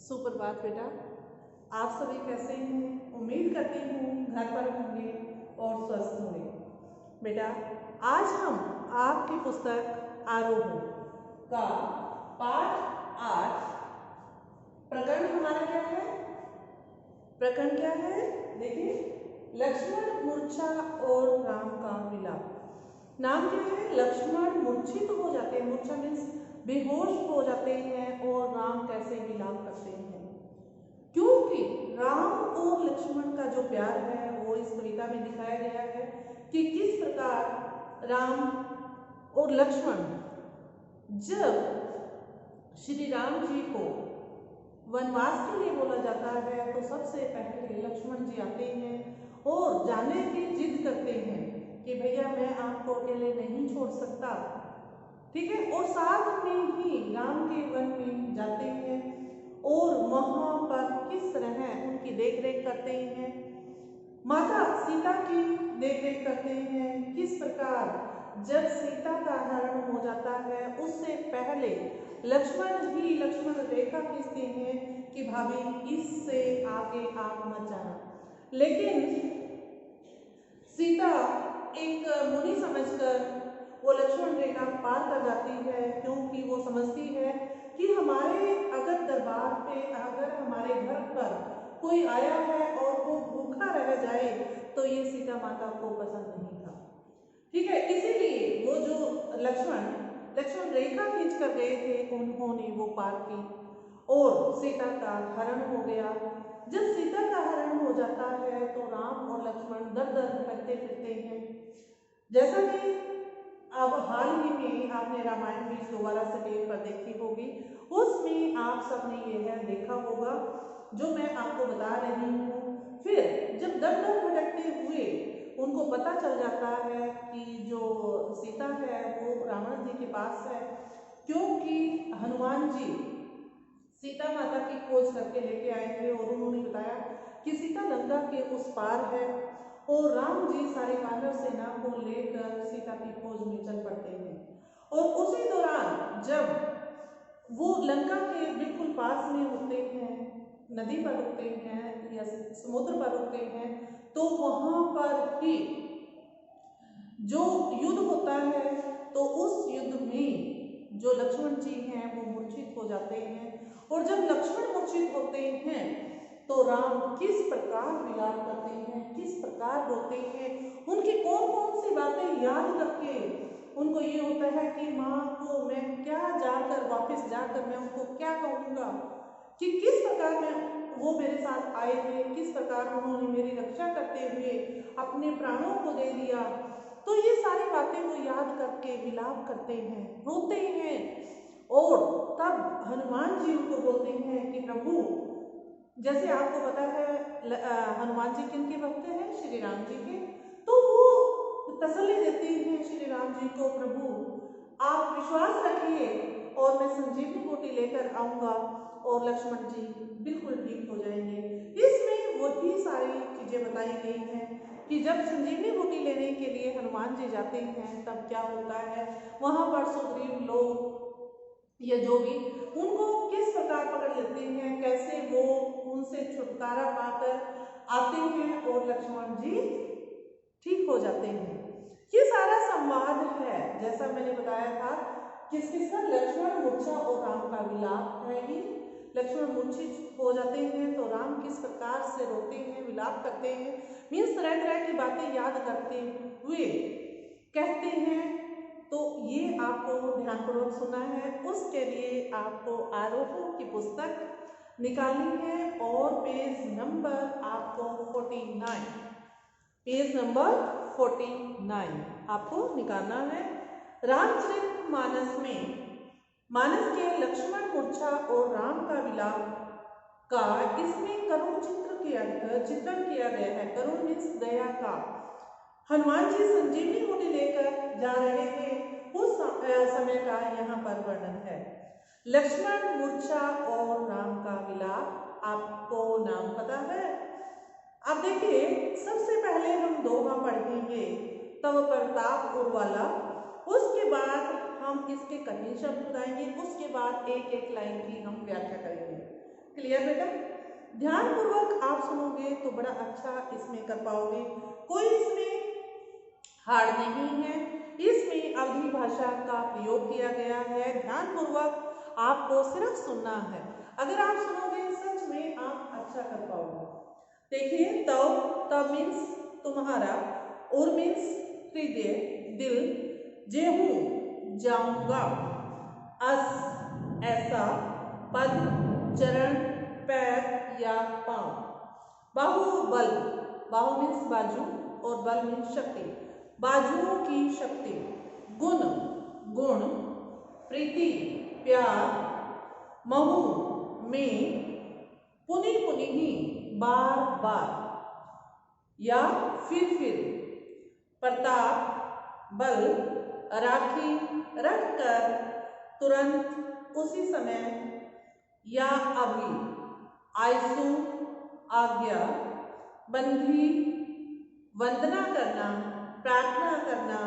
सुप्रभात बेटा, आप सभी कैसे हैं? उम्मीद करती हूँ घर पर होंगे और स्वस्थ होंगे। बेटा, आज हम आपकी पुस्तक आरोह का पाठ 8 प्रकरण हमारा क्या है? प्रकरण क्या है? देखिए, लक्ष्मण मूर्छा और राम का विलाप। नाम क्या है? लक्ष्मण मूर्छित हो जाते हैं, मूर्छा मीन्स बेहोश हो जाते हैं, और राम कैसे विलाप करते हैं। क्योंकि राम और लक्ष्मण का जो प्यार है वो इस कविता में दिखाया गया है कि किस प्रकार राम और लक्ष्मण, जब श्री राम जी को वनवास के लिए बोला जाता है तो सबसे पहले लक्ष्मण जी आते हैं और जाने की जिद करते हैं कि भैया मैं आपको अकेले नहीं छोड़ सकता, ठीक है। और साथ में ही राम के वन में जाते हैं और वहां पर किस तरह उनकी देखरेख करते हैं, माता सीता की देखरेख करते हैं। किस प्रकार जब सीता का हरण हो जाता है उससे पहले लक्ष्मण रेखा खींचते हैं कि भाभी इससे आगे आप मत जाना, लेकिन सीता एक मुनि समझकर वो लक्ष्मण रेखा पार कर जाती है, क्योंकि वो समझती है कि हमारे अगर दरबार पे, अगर हमारे घर पर कोई आया है और वो भूखा रह जाए तो ये सीता माता को पसंद नहीं था, ठीक है। इसीलिए वो जो लक्ष्मण रेखा खींच कर गए थे उन्होंने वो पार की और सीता का हरण हो गया। जब सीता का हरण हो जाता है तो राम और लक्ष्मण दर दर भटकते फिरते हैं। जैसा कि अब हाल ही में आपने रामायण भी दोबारा से टेप पर देखी होगी, उसमें आप सबने यह देखा होगा जो मैं आपको बता रही हूँ। फिर जब दर दर भटकते हुए उनको पता चल जाता है कि जो सीता है वो रावण जी के पास है, क्योंकि हनुमान जी सीता माता की खोज करके लेके आए थे और उन्होंने बताया कि सीता लंका के उस पार है, और राम जी सारे वानर सेना को लेकर सीता की खोज में चल पड़ते हैं। और उसी दौरान जब वो लंका के बिल्कुल पास में होते हैं, नदी पर रुकते हैं या समुद्र पर रुकते हैं, तो वहां पर ही जो युद्ध होता है, तो उस युद्ध में जो लक्ष्मण जी हैं वो मूर्छित हो जाते हैं। और जब लक्ष्मण मूर्छित होते हैं तो राम किस प्रकार विलाप करते हैं, किस प्रकार रोते हैं, उनकी कौन कौन सी बातें याद करके उनको ये होता है कि माँ को मैं क्या जाकर वापस जाकर मैं उनको क्या कहूँगा कि किस प्रकार में वो मेरे साथ आए थे, किस प्रकार उन्होंने मेरी रक्षा करते हुए अपने प्राणों को दे दिया। तो ये सारी बातें वो याद करके विलाप करते हैं, रोते हैं। और तब हनुमान जी उनको बोलते हैं कि प्रभु, जैसे आपको पता है हनुमान जी किनके भक्त हैं? श्री राम जी के। तो वो तसल्ली देते हैं श्री राम जी को, प्रभु आप विश्वास रखिए और मैं संजीवनी बूटी लेकर आऊंगा और लक्ष्मण जी बिल्कुल ठीक हो जाएंगे। इसमें वही सारी चीजें बताई गई हैं कि जब संजीवनी बूटी लेने के लिए हनुमान जी जाते हैं तब क्या होता है, वहां पर सुग्रीव लोग या जो भी उनको किस प्रकार पकड़ लेते हैं, कैसे वो उनसे छुटकारा पाकर आते हैं और लक्ष्मण जी ठीक हो जाते हैं। ये सारा संवाद है, जैसा मैंने बताया था, किसका? लक्ष्मण मूर्छा और राम का विलाप है। ही लक्ष्मण मूर्छित हो जाते हैं तो राम किस प्रकार से रोते हैं, विलाप करते हैं, मीन्स तरह तरह की बातें याद करते हुए कहते हैं। तो ये आपको ध्यानपूर्वक सुनना है, उसके लिए आपको आरोह की पुस्तक निकालनी है और पेज नंबर आपको 49, पेज नंबर 49 आपको निकालना है। रामचरितमानस में मानस के लक्ष्मण मूर्छा और राम का विलाप का इसमें करुण चित्रण किया गया है। करुण मीन्स दया का। हनुमान जी संजीवनी बूटी लेकर जा रहे थे, उस समय का यहाँ पर वर्णन है। लक्ष्मण मूर्छा और राम का विलाप आपको नाम पता है? अब देखिए, सबसे पहले हम दोहा पढ़ेंगे तव प्रताप उर्वाला, उसके बाद हम इसके कठिन शब्द बताएंगे, उसके बाद एक एक लाइन की हम व्याख्या करेंगे, क्लियर बेटा? ध्यान पूर्वक आप सुनोगे तो बड़ा अच्छा इसमें कर पाओगे। कोई इसमें हार्ड नहीं है, इसमें अवधी भाषा का प्रयोग किया गया है। ध्यान पूर्वक आपको सिर्फ सुनना है। अगर आप सुनोगे सच में आप अच्छा कर पाओगे। देखिए, तब मीन्स तुम्हारा, और मीन्स हृदय, दिल, जेहूं जाऊंगा, अस ऐसा, पद चरण, पैर या पांव, बाहुबल, बाहु मीन्स बाजू और बल मीन्स शक्ति, बाजुओं की शक्ति, गुण गुण, प्रीति प्यार, महु में, पुनि पुनि बार बार या फिर, प्रताप बल, राखी रखकर, तुरंत उसी समय या अभी, आयसु आज्ञा, बंधी वंदना करना, प्रार्थना करना,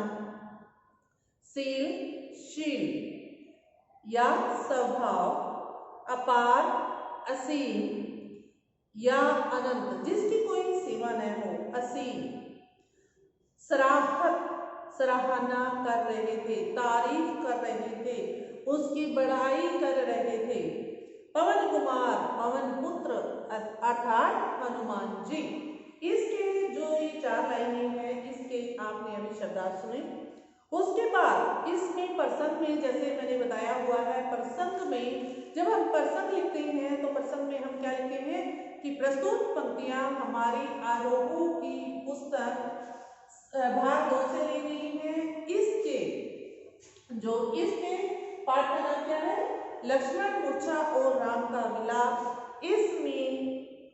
शील शील या स्वभाव, अपार असीम या अनंत, जिसकी कोई सीमा न हो, असीम, सराहत सराहना कर रहे थे, तारीफ कर रहे थे, उसकी बड़ाई कर रहे थे। पवन कुमार, पवन पुत्र अर्थात हनुमान जी। इसके जो ये 4 लाइनें हैं, इसके आपने अभी शब्दार्थ सुने। उसके बाद इसमें प्रसंग में, जैसे मैंने बताया हुआ है, प्रसंग में जब हम प्रसंग लिखते हैं तो प्रसंग में हम क्या लिखते हैं कि प्रस्तुत पंक्तियां हमारी आरोहों की पुस्तक भाग 2 से ली गई है। इसके पाठ का नाम क्या है? लक्ष्मण मूर्छा और राम का विलाप। इसमें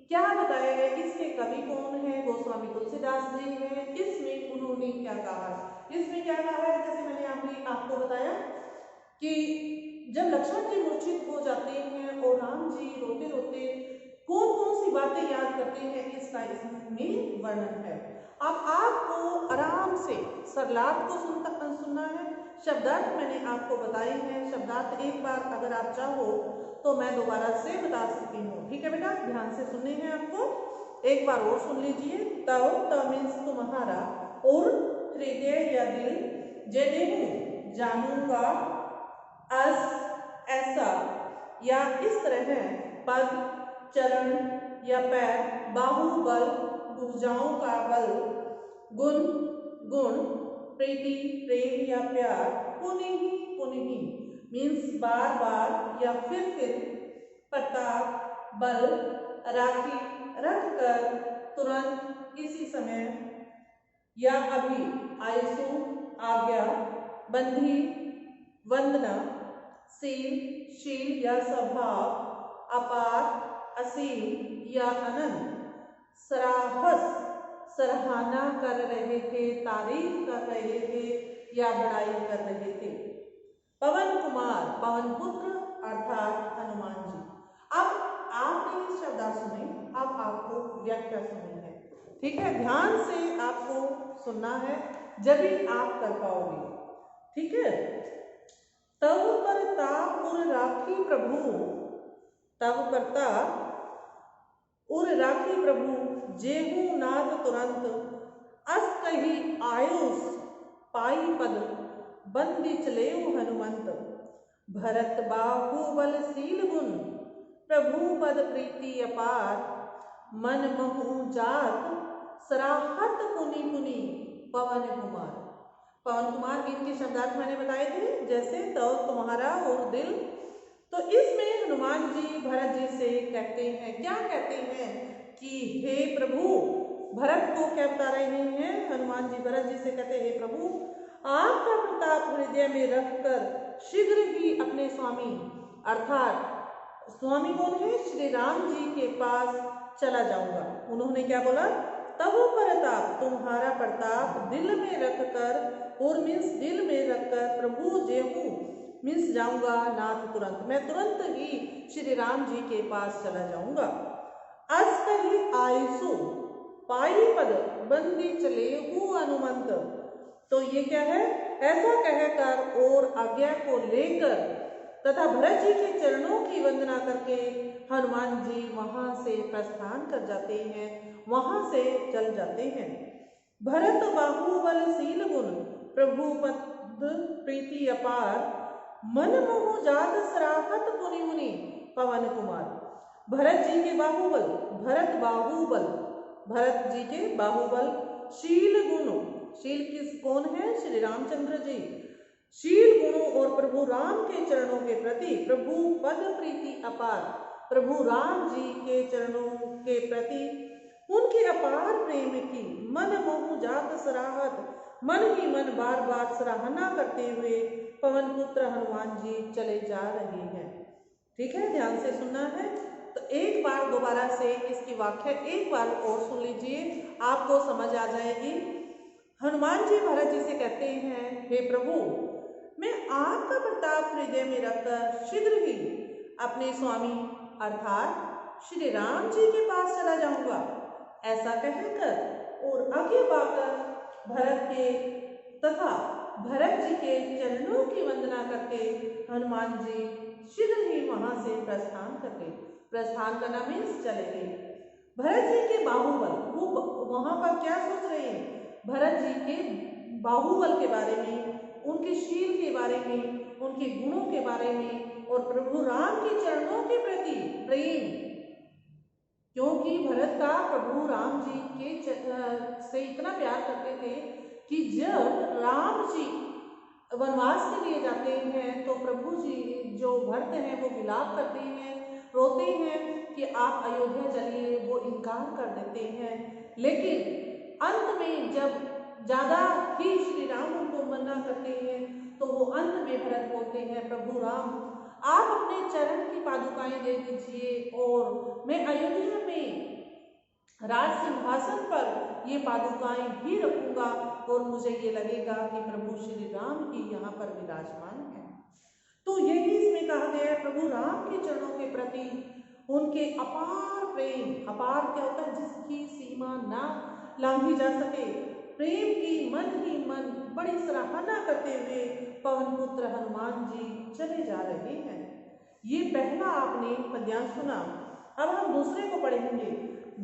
क्या बताया गया? इसके कवि कौन है? गोस्वामी तुलसीदास जी हैं। इसमें उन्होंने क्या कहा? इसमें क्या कहा है? जैसे मैंने आपको बताया कि जब लक्ष्मण जी मूर्छित हो जाते हैं और राम जी रोते रोते कौन कौन सी बातें याद करते हैं, इसका इसमें वर्णन है। अब आपको आराम से सरलार्थ को सुनना है। शब्दार्थ मैंने आपको बताई है। शब्दार्थ एक बार अगर आप चाहो तो मैं दोबारा से बता सकती हूँ। ठीक है बेटा, ध्यान से सुनने हैं आपको। एक बार और सुन लीजिए। तव मीन्स तुम्हारा, और हृदय या दिल, जेदेहूं जानूंगा, अस ऐसा या इस तरह है, पद चरण या पैर, बाहु बल भुजाओं का बल, गुण गुण, प्रीति प्रेम या प्यार, पुनि मीन्स बार बार या फिर, प्रताप बल, राखी रख कर, तुरंत इसी समय या अभी, आयसु आज्ञा, बंधी वंदना, शील या स्वभाव, अपार असीम या अनंत, सराहना कर रहे थे, तारीफ कर रहे थे या बड़ाई कर रहे थे। पवन कुमार, पवन पुत्र अर्थात हनुमान जी। अब आपने शब्दार्थ सुने, अब आपको व्याख्या सुननी है। ठीक है, ध्यान से आपको सुनना है, जब भी आप कर पाओगे। ठीक है। तब प्रताप उर राखी प्रभु, तब प्रताप उर राखी प्रभु, जेहू नाथ तुरंत, अस कही आयुष पाई पद, बंदी चले हनुमंत, भरत बाहुबल शील गुण, प्रभु पद प्रीति अपार, मन महु जात सराहत पुनि पवन कुमार। पवन कुमार इनके शब्दार्थ मैंने बताए थे, जैसे तो तुम्हारा और दिल। तो इसमें हनुमान जी भरत जी से कहते हैं, क्या कहते हैं कि हे प्रभु, भरत को क्या बता रहे हैं? हनुमान जी भरत जी से कहते हैं, हे प्रभु, आपका प्रताप हृदय में रखकर शीघ्र ही अपने स्वामी अर्थात स्वामी कौन है? श्री राम जी के पास चला जाऊंगा। उन्होंने क्या बोला? तब प्रताप, तुम्हारा प्रताप दिल में रखकर, और मीन्स दिल में रखकर, प्रभु जेहू मीन्स जाऊंगा, नाथ तुरंत, मैं तुरंत ही श्री राम जी के पास चला जाऊंगा। अस्त ही आयुसु पाई पद, बंदी चले हनुमंत। तो ये क्या है? ऐसा कहकर और आज्ञा को लेकर तथा भरत जी के चरणों की वंदना करके हनुमान जी वहां से प्रस्थान कर जाते हैं, वहां से चल जाते हैं। भरत बाहुबल शील गुण, प्रभु पद प्रीति अपार, मन मोह जात सराहत मुनि मुनि पवन कुमार। भरत जी के बाहुबल, भरत बाहुबल, भरत जी के बाहुबल, शील गुण, शील किस कौन है? श्री रामचंद्र जी। शील गुणों और प्रभु राम के चरणों के प्रति प्रभु पद प्रीति अपार, प्रभु राम जी के चरणों के प्रति उनके अपार प्रेम की मन मोह जात सराहत, मन ही मन बार बार सराहना करते हुए पवन पुत्र हनुमान जी चले जा रहे हैं। ठीक है, ध्यान से सुनना है। तो एक बार दोबारा से इसकी व्याख्या एक बार और सुन लीजिए, आपको समझ आ जाएगी। हनुमान जी भरत जी से कहते हैं, हे प्रभु, मैं आपका प्रताप हृदय में रखकर शीघ्र ही अपने स्वामी अर्थात श्री राम जी के पास चला जाऊंगा। ऐसा कहकर और आगे बढ़कर भरत के तथा भरत जी के चरणों की वंदना करके हनुमान जी शीघ्र ही वहां से प्रस्थान कर गए। प्रस्थान करना मीन्स चले गए। भरत जी के बाहुबल, वो वहां पर क्या सोच रहे हैं? भरत जी के बाहुबल के बारे में, उनके शील के बारे में, उनके गुणों के बारे में और प्रभु राम के चरणों के प्रति प्रेम, क्योंकि भरत का प्रभु राम जी के से इतना प्यार करते थे कि जब राम जी वनवास के लिए जाते हैं तो प्रभु जी जो भरत हैं वो विलाप करते हैं, रोते हैं कि आप अयोध्या चलिए, वो इनकार कर देते हैं। लेकिन अंत में जब ज्यादा ही श्री राम उनको मना करते हैं तो वो अंत में भरत बोलते हैं, प्रभु राम आप अपने चरण की पादुकाएं दे दीजिए और मैं अयोध्या में राज सिंहासन पर ये पादुकाएं भी रखूंगा और मुझे ये लगेगा कि प्रभु श्री राम ही यहाँ पर विराजमान है। तो यही इसमें कहा गया है, प्रभु राम के चरणों के प्रति उनके अपार प्रेम, अपार क्या होता है? जिसकी सीमा ना लांघी जा सके, प्रेम की मन ही मन बड़ी सराहना करते हुए पवन पुत्र हनुमान जी चले जा रहे हैं। ये पहला आपने पद्यांश सुना। अब हम दूसरे को पढ़ेंगे।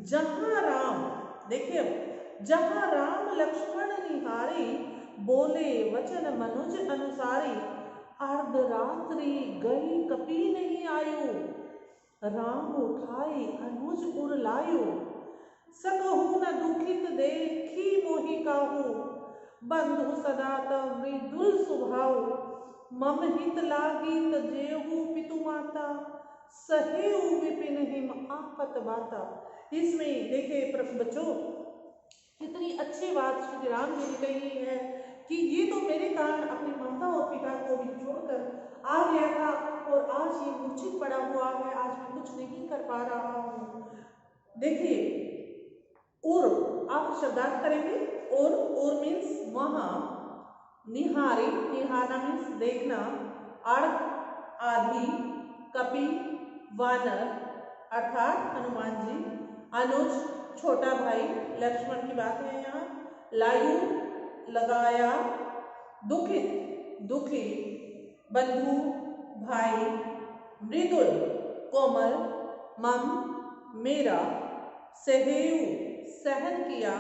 जहां राम, देखिए अब, जहां राम लक्ष्मण निहारी, बोले वचन मनुज अनुसारी, अर्धरात्रि गई कपि नहीं आयु, राम उठाई अनुज उर लायु, सकहु न दुखित देखी मोहि काहू, बंधु सदा तव मृदुल स्वभाव, मम हित लागी तजेहु पितु माता, सहेहु विपिन हिम आपत बाता। इसमें देखिए बच्चों, कितनी अच्छी बात श्री राम जी ने कही है कि ये तो मेरे कारण अपने माता और पिता को भी छोड़कर आ गया था और आज ये मूर्छित पड़ा हुआ है, आज मैं कुछ नहीं कर पा रहा हूँ। देखिए, और आप शब्दार्थ करेंगे। और मीन्स वहां, निहारी, निहारना मीन्स देखना, अर्घ आदि, कपि वानर अर्थात हनुमान जी, अनुज छोटा भाई लक्ष्मण की बात है यहाँ, लायु लगाया, दुखित दुखी, बंधु भाई, मृदुल कोमल, मम मेरा, सहेयु सहन किया,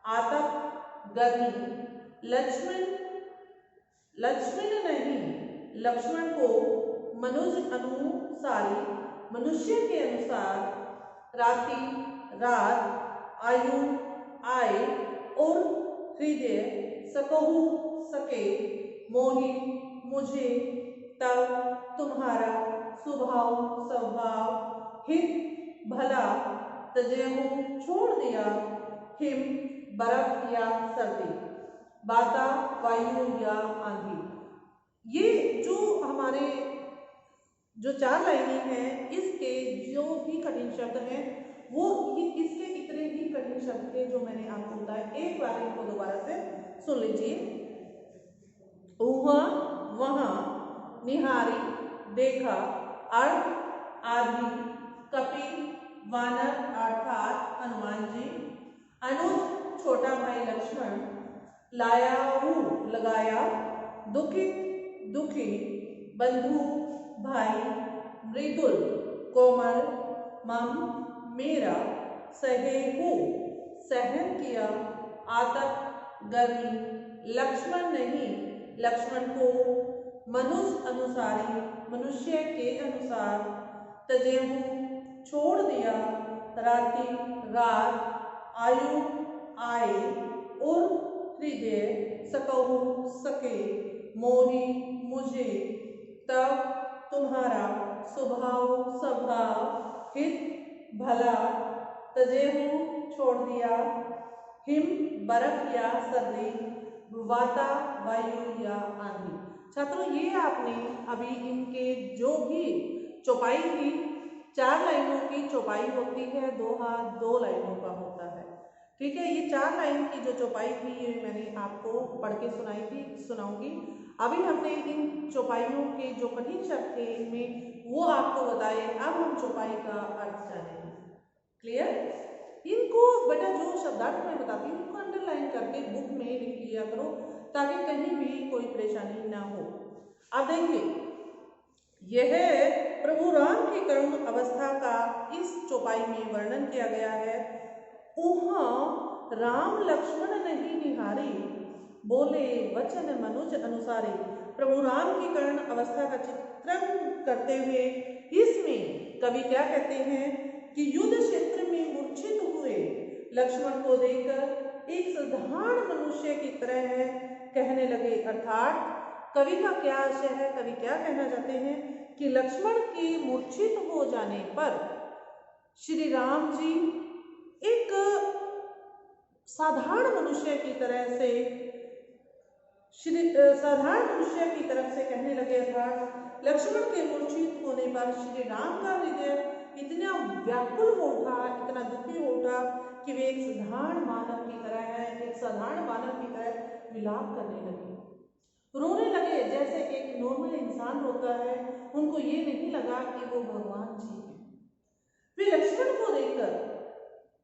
आतप गर्मी, लक्ष्मण लक्ष्मण नहीं लक्ष्मण को, मनुज अनुसारी मनुष्य के अनुसार, राति रात, आयु आय और हृदय, सकहु सके, मोहि मुझे, तब तुम्हारा, स्वभाव स्वभाव, हित भला, तजेहु छोड़ दिया, हिम बर्फ या सर्दी, बाता वायु या आंधी। ये जो हमारे जो 4 लाइनें हैं, इसके जो भी कठिन शब्द हैं वो ये इसके इतने ही कठिन शब्द थे जो मैंने आपको बताया। एक बार इनको दोबारा से सुन लीजिए। वहाँ वहाँ, निहारी देखा, अर्घ आदि, कपि वानर अर्थात हनुमान जी, अनुज छोटा भाई लक्ष्मण, लाया लगाया, दुखित दुखी, बंधु भाई, मृदुल कोमल मम मेरा सहे हो सहन किया आतप गर्मी लक्ष्मण नहीं लक्ष्मण को मनुष्य अनुसारी मनुष्य के अनुसार तजेहू छोड़ दिया राति रात आयु आए और हृदय सकहु सके मोही मुझे तब तुम्हारा स्वभाव स्वभाव हित भला तजेहू छोड़ दिया हिम बर्फ या सर्दी वाता वायु या आंधी। छात्रों ये आपने अभी इनके जो भी चौपाई थी 4 लाइनों की चौपाई होती है, दोहा 2 लाइनों का होता है। ठीक है, ये 4 लाइन की जो चौपाई थी ये मैंने आपको पढ़ के सुनाऊंगी। अभी हमने इन चौपाइयों के जो कठिन शब्द थे इनमें वो आपको बताए। अब हम चौपाई का अर्थ जानेंगे। क्लियर? इनको बेटा जो शब्दार्थ मैं बताती हूँ उनको अंडरलाइन करके बुक में लिख लिया करो ताकि कहीं भी कोई परेशानी ना हो। अब देखिए यह प्रभु राम की कर्म अवस्था का इस चौपाई में वर्णन किया गया है। उहाँ राम लक्ष्मण नहीं निहारी बोले वचन मनुज अनुसारी। प्रभु राम की कर्ण अवस्था का चित्रण करते हुए इसमें कवि क्या कहते हैं कि युद्ध क्षेत्र में मूर्छित हुए लक्ष्मण को देखकर एक साधारण मनुष्य की तरह कहने लगे। अर्थात कवि का क्या आशय है, कवि क्या कहना चाहते हैं कि लक्ष्मण के मूर्छित हो जाने पर श्री राम जी एक साधारण मनुष्य की तरह से साधारण मनुष्य की तरफ से कहने लगे था। लक्ष्मण के मूर्छित होने पर श्री राम का हृदय इतना व्याकुल हो उठा, इतना दुखी हो उठा कि वे एक साधारण मानव की तरह है, एक साधारण मानव की तरह विलाप करने लगे, रोने लगे जैसे एक नॉर्मल इंसान रोता है। उनको ये नहीं लगा कि वो भगवान जी हैं। वे लक्ष्मण को देखकर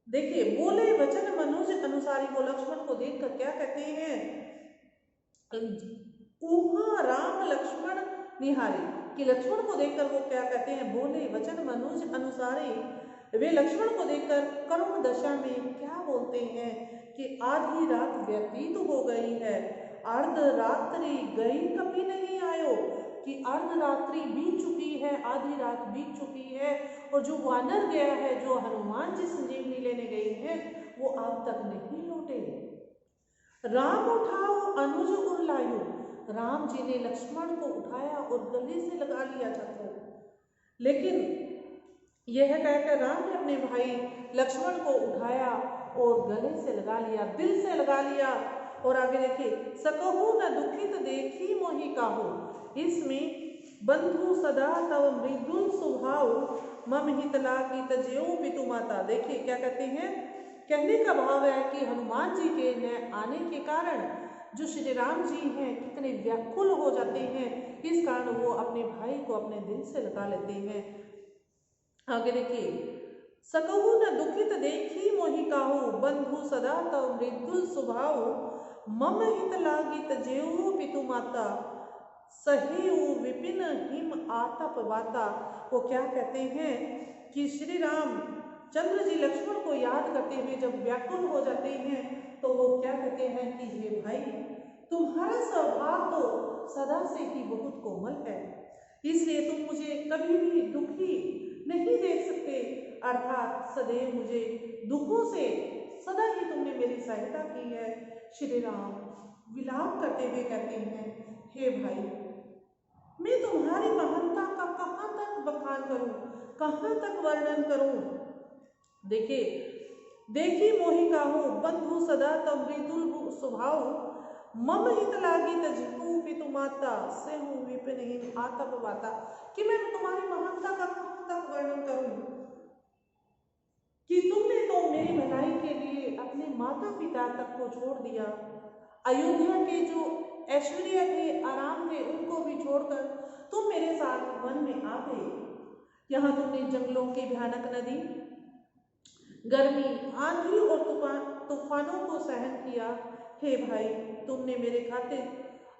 देखिए बोले वचन मनुज अनुसारी। वो लक्ष्मण को देखकर क्या कहते हैं, उहाँ राम लक्ष्मण निहारी, कि लक्ष्मण को देखकर वो क्या कहते हैं, बोले वचन मनुज अनुसारी। वे लक्ष्मण को देखकर करुण दशा में क्या बोलते हैं कि आधी रात व्यतीत हो गई है, अर्धरात्रि गई कभी नहीं आयो, कि अर्धरात्रि बीत चुकी है, आधी रात बीत चुकी है और जो वानर गया है, जो हनुमान जी संजीवनी लेने गए हैं वो अब तक नहीं लौटे। राम उठाओ अनुज उरलायो, राम जी ने लक्ष्मण को उठाया और गले से लगा लिया छात्रों। लेकिन यह कहकर राम ने अपने भाई लक्ष्मण को उठाया और गले से लगा लिया, दिल से लगा लिया। और आगे देखिए सकहु न दुखित देखी मोहि काहू। इसमें बंधु सदा तव मृदुल स्वभाव मम हित लागी तजेऊ पितु माता। देखिए क्या कहते हैं, कहने का भाव है कि हनुमान जी के न आने के कारण जो श्री राम जी हैं कितने व्याकुल हो जाते हैं, इस कारण वो अपने भाई को अपने दिल से लगा लेते हैं। आगे देखिए सकहु न दुखित देखी मोहि काहू, बंधु सदा तव मृदुल स्वभाव मम हित लागी तजेऊ पितु माता, सहेऊ विपिन हिम आतप वाता। वो क्या कहते हैं कि श्री राम चंद्र जी लक्ष्मण को याद करते हुए जब व्याकुल हो जाते हैं तो वो क्या कहते हैं कि हे भाई तुम्हारा स्वभाव तो सदा से ही बहुत कोमल है, इसलिए तुम मुझे कभी भी दुखी नहीं देख सकते, अर्थात सदैव मुझे दुखों से सदा ही तुमने मेरी सहायता की है। श्री राम विलाप करते हुए कहते हैं हे भाई मैं तुम्हारी महानता का कहाँ तक बखान करूं, कहाँ तक वर्णन करूं। देखिए देखी मोहि काहू, बंधु सदा तव मृदुल स्वभाव मम हित लागी तजहू पितु माता, सेहू विपिन हिम आतप वाता। कि मैं तुम्हारी महानता का कहाँ तक वर्णन करूं कि तुमने तो मेरी भलाई के लिए अपने माता पिता तक को छोड़ दिया, अयोध्या के जो ऐश्वर्य थे आराम थे उनको भी छोड़कर तुम मेरे साथ वन में आ गए। यहाँ तुमने जंगलों की भयानक नदी, गर्मी, आंधी और तूफानों को सहन किया। हे भाई तुमने मेरे खातिर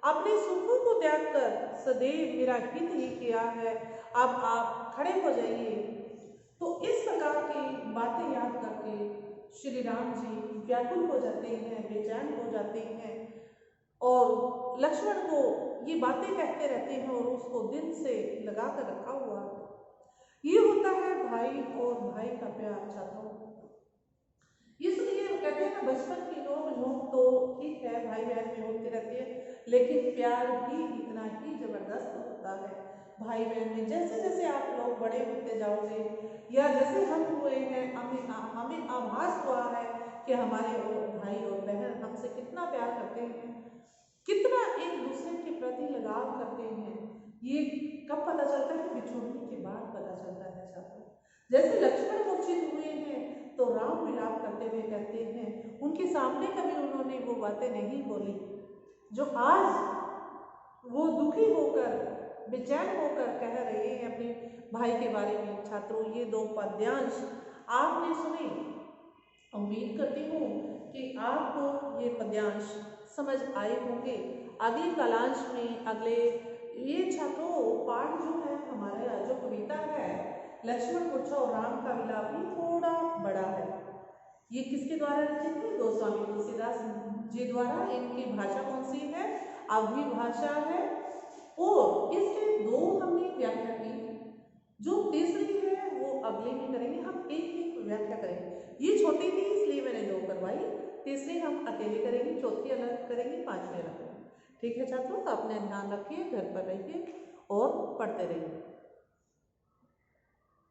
अपने सुखों को त्याग कर सदैव मेरा हित ही किया है। अब आप खड़े हो जाइए श्री राम जी व्याकुल हो जाते हैं, बेचैन हो जाते हैं और लक्ष्मण को ये बातें कहते रहते हैं और उसको दिल से लगा कर रखा हुआ है। ये होता है भाई और भाई का प्यार छात्रों। इसलिए कहते हैं ना, बचपन की नोक झोंक तो ठीक है भाई बहन में होती रहती है, लेकिन प्यार भी इतना ही जबरदस्त होता है भाई बहन में। जैसे जैसे आप लोग बड़े होते जाओगे या जैसे हम हुए हैं, हमें आभास हुआ है कि हमारे भाई और बहन हमसे कितना प्यार करते हैं, कितना एक दूसरे के प्रति लगाव करते हैं। ये कब पता चलता है? बिछोड़ने के बाद पता चलता है छात्रों। जैसे लक्ष्मण मूर्छित हुए हैं तो राम विलाप करते हुए कहते हैं, उनके सामने कभी उन्होंने वो बातें नहीं बोली जो आज वो दुखी होकर, बेचैन होकर कह रहे हैं अपने भाई के बारे में। छात्रों, ये दो पद्यांश आपने सुने। उम्मीद करती हूँ कि आपको ये पद्यांश समझ आए होंगे। अगले कालांश में, अगले ये छात्रों पाठ जो है हमारा, जो कविता है लक्ष्मण मूर्छा और राम का विलाप, ये थोड़ा बड़ा है। ये किसके द्वारा रचित है? गोस्वामी तुलसीदास जी द्वारा। इनकी भाषा कौन सी है? अवधी भाषा है। और इसके दो हमने व्याख्या की, जो तीसरी है वो अगले में करेंगे। हम एक एक व्याख्या करेंगे। ये छोटी थी इसलिए मैंने दो करवाई, तीसरी हम अकेले करेंगे, चौथी अलग करेंगे, पांचवी अलग करेंगे। ठीक है छात्रों, अपने ध्यान रखिए, घर पर रहिए और पढ़ते रहिए।